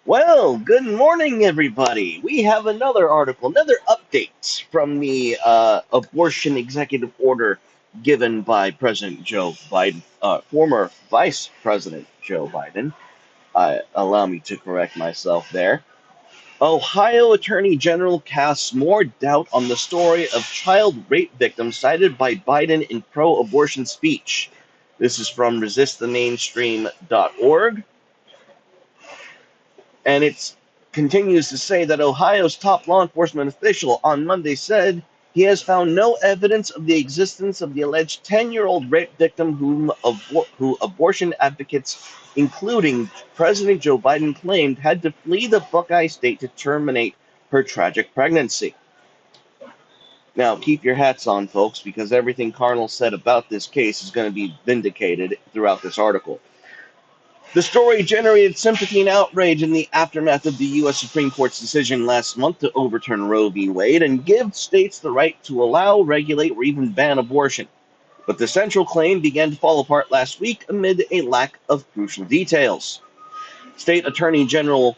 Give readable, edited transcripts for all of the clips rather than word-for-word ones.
Well, good morning, everybody. We have another article, another update from the abortion executive order given by President Joe Biden, former Vice President Joe Biden. Allow me to correct myself there. Ohio Attorney General casts more doubt on the story of child rape victims cited by Biden in pro abortion speech. This is from resistthemainstream.org. And it continues to say that Ohio's top law enforcement official on Monday said he has found no evidence of the existence of the alleged 10-year-old rape victim who abortion advocates, including President Joe Biden, claimed had to flee the Buckeye State to terminate her tragic pregnancy. Now, keep your hats on, folks, because everything Carnal said about this case is going to be vindicated throughout this article. The story generated sympathy and outrage in the aftermath of the U.S. Supreme Court's decision last month to overturn Roe v. Wade and give states the right to allow, regulate, or even ban abortion. But the central claim began to fall apart last week amid a lack of crucial details. State Attorney General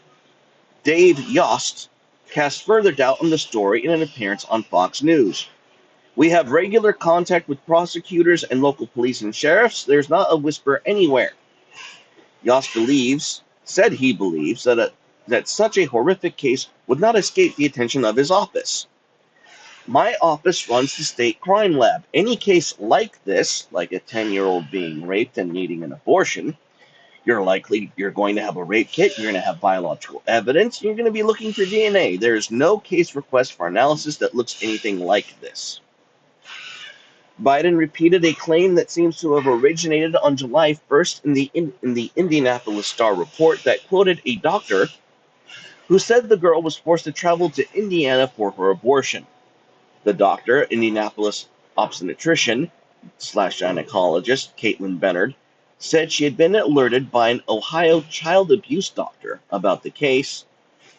Dave Yost cast further doubt on the story in an appearance on Fox News. We have regular contact with prosecutors and local police and sheriffs. There's not a whisper anywhere. Yost said he believes that such a horrific case would not escape the attention of his office. My office runs the state crime lab. Any case like this, like a 10-year-old being raped and needing an abortion, you're going to have a rape kit, you're going to have biological evidence, you're going to be looking for DNA. There's no case request for analysis that looks anything like this. Biden repeated a claim that seems to have originated on July 1st in the Indianapolis Star report that quoted a doctor who said the girl was forced to travel to Indiana for her abortion. The doctor, Indianapolis obstetrician / gynecologist Caitlin Bennard, said she had been alerted by an Ohio child abuse doctor about the case,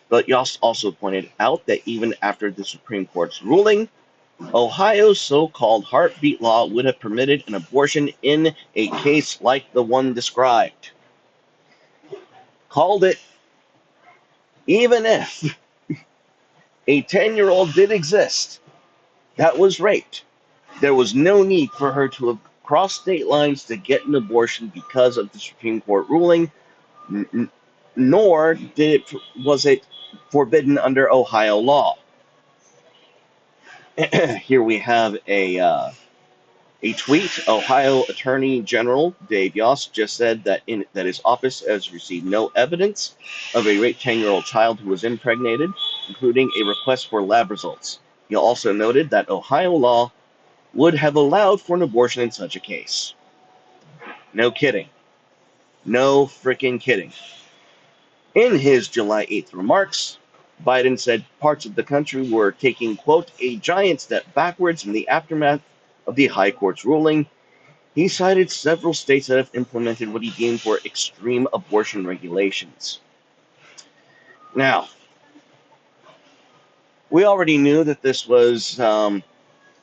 but Yost also pointed out that even after the Supreme Court's ruling, Ohio's so-called heartbeat law would have permitted an abortion in a case like the one described. Called it, even if a 10-year-old did exist that was raped, there was no need for her to have crossed state lines to get an abortion because of the Supreme Court ruling, nor was it forbidden under Ohio law. Here we have a tweet. Ohio Attorney General Dave Yost just said that his office has received no evidence of a raped 10-year-old child who was impregnated, including a request for lab results. He also noted that Ohio law would have allowed for an abortion in such a case. No kidding. No freaking kidding. In his July 8th remarks, Biden said parts of the country were taking, quote, a giant step backwards in the aftermath of the High Court's ruling. He cited several states that have implemented what he deemed were extreme abortion regulations. Now, we already knew that this was an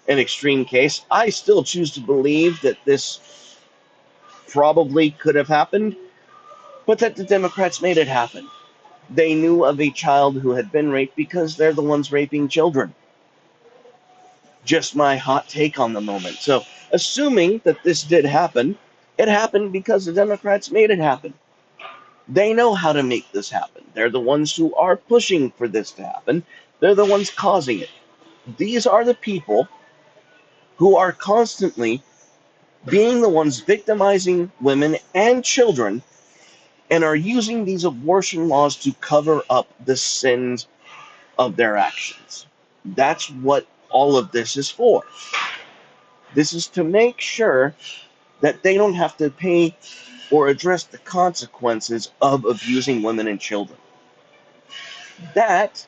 extreme case. I still choose to believe that this probably could have happened, but that the Democrats made it happen. They knew of a child who had been raped because they're the ones raping children. Just my hot take on the moment. So, assuming that this did happen, it happened because the Democrats made it happen. They know how to make this happen. They're the ones who are pushing for this to happen. They're the ones causing it. These are the people who are constantly being the ones victimizing women and children and are using these abortion laws to cover up the sins of their actions. That's what all of this is for. This is to make sure that they don't have to pay or address the consequences of abusing women and children. That,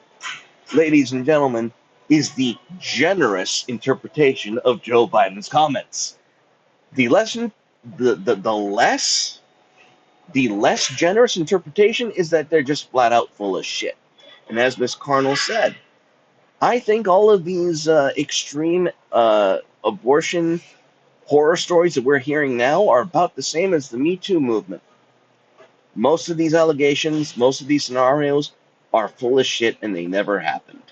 ladies and gentlemen, is the generous interpretation of Joe Biden's comments. The less generous interpretation is that they're just flat out full of shit. And as Miss Carnal said, I think all of these extreme abortion horror stories that we're hearing now are about the same as the Me Too movement. Most of these allegations, most of these scenarios are full of shit and they never happened.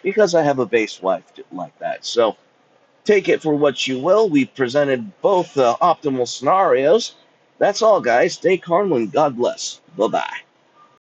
Because I have a base wife like that. So take it for what you will. We've presented both optimal scenarios. That's all, guys. Stay carnal and God bless. Bye bye.